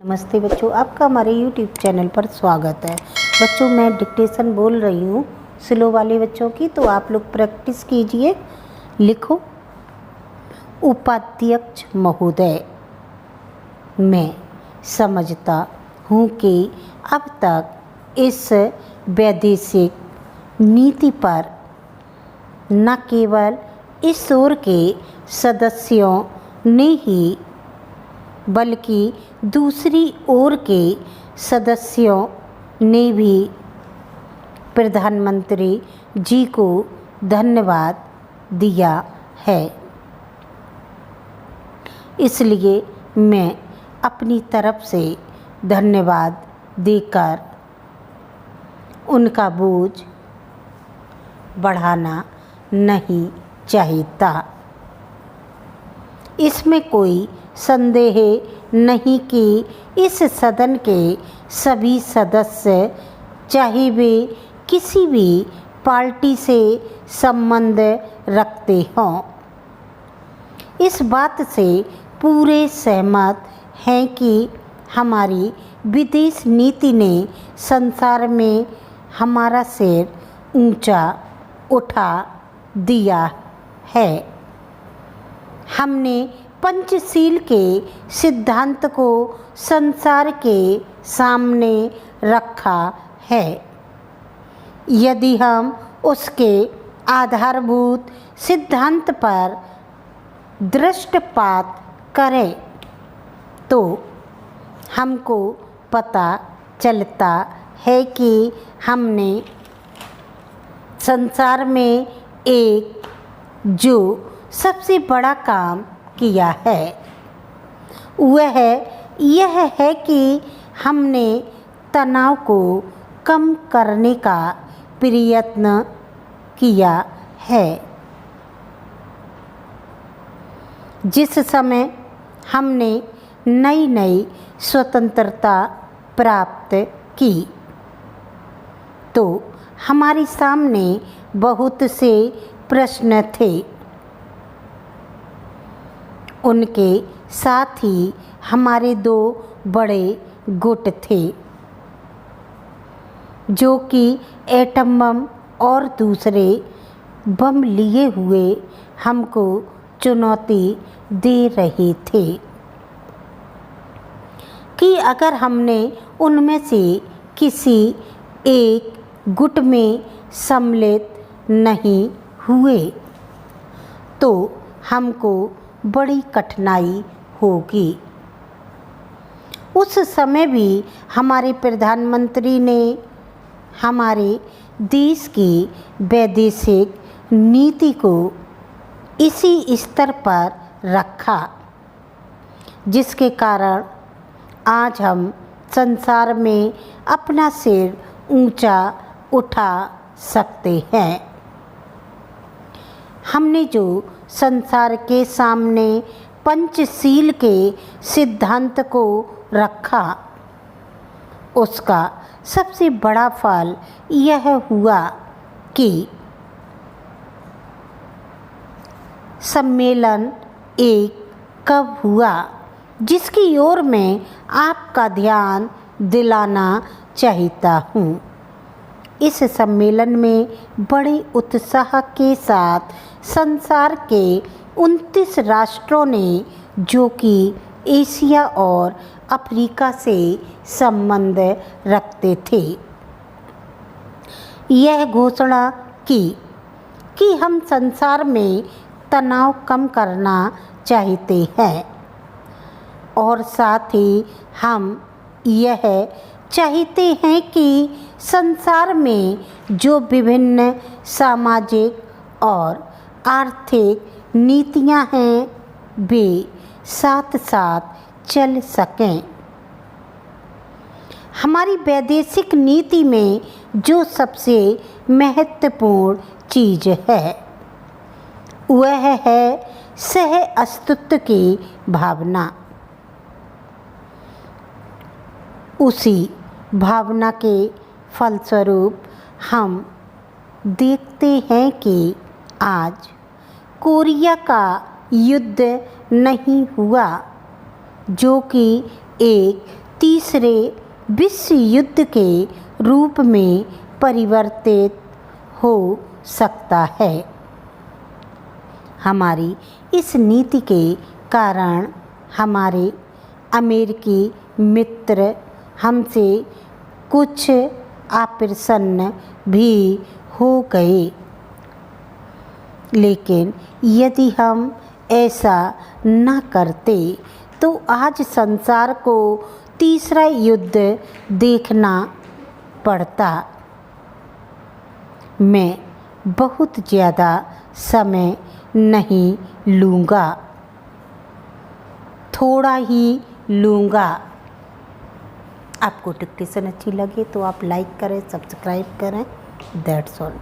नमस्ते बच्चों, आपका हमारे YouTube चैनल पर स्वागत है। बच्चों, मैं डिक्टेशन बोल रही हूँ स्लो वाले बच्चों की, तो आप लोग प्रैक्टिस कीजिए। लिखो, उपाध्यक्ष महोदय, मैं समझता हूँ कि अब तक इस वैदेशिक नीति पर न केवल इस ओर के सदस्यों ने ही बल्कि दूसरी ओर के सदस्यों ने भी प्रधानमंत्री जी को धन्यवाद दिया है। इसलिए मैं अपनी तरफ से धन्यवाद देकर उनका बोझ बढ़ाना नहीं चाहता। इसमें कोई संदेह नहीं कि इस सदन के सभी सदस्य, चाहे वे किसी भी पार्टी से संबंध रखते हों, इस बात से पूरे सहमत हैं कि हमारी विदेश नीति ने संसार में हमारा सिर ऊंचा उठा दिया है। हमने पंचशील के सिद्धांत को संसार के सामने रखा है। यदि हम उसके आधारभूत सिद्धांत पर दृष्टिपात करें तो हमको पता चलता है कि हमने संसार में एक जो सबसे बड़ा काम किया है वह यह है कि हमने तनाव को कम करने का प्रयत्न किया है। जिस समय हमने नई नई स्वतंत्रता प्राप्त की तो हमारे सामने बहुत से प्रश्न थे। उनके साथ ही हमारे दो बड़े गुट थे, जो कि एटम बम और दूसरे बम लिए हुए हमको चुनौती दे रहे थे कि अगर हमने उनमें से किसी एक गुट में सम्मिलित नहीं हुए तो हमको बड़ी कठिनाई होगी। उस समय भी हमारे प्रधानमंत्री ने हमारे देश की वैदेशिक नीति को इसी स्तर पर रखा, जिसके कारण आज हम संसार में अपना सिर ऊंचा उठा सकते हैं। हमने जो संसार के सामने पंचशील के सिद्धांत को रखा, उसका सबसे बड़ा फल यह हुआ कि सम्मेलन एक कब हुआ, जिसकी ओर मैं आपका ध्यान दिलाना चाहता हूँ। इस सम्मेलन में बड़े उत्साह के साथ संसार के 29 राष्ट्रों ने, जो कि एशिया और अफ्रीका से संबंध रखते थे, यह घोषणा की कि हम संसार में तनाव कम करना चाहते हैं और साथ ही हम यह चाहते हैं कि संसार में जो विभिन्न सामाजिक और आर्थिक नीतियां हैं वे साथ साथ चल सकें। हमारी वैदेशिक नीति में जो सबसे महत्वपूर्ण चीज़ है वह है सह अस्तित्व की भावना। उसी भावना के फलस्वरूप हम देखते हैं कि आज कोरिया का युद्ध नहीं हुआ, जो कि एक तीसरे विश्व युद्ध के रूप में परिवर्तित हो सकता है। हमारी इस नीति के कारण हमारे अमेरिकी मित्र हमसे कुछ अप्रसन्न भी हो गए, लेकिन यदि हम ऐसा न करते तो आज संसार को तीसरा युद्ध देखना पड़ता। मैं बहुत ज़्यादा समय नहीं लूँगा, थोड़ा ही लूँगा। आपको डिक्टेशन अच्छी लगे तो आप लाइक करें, सब्सक्राइब करें। That's all.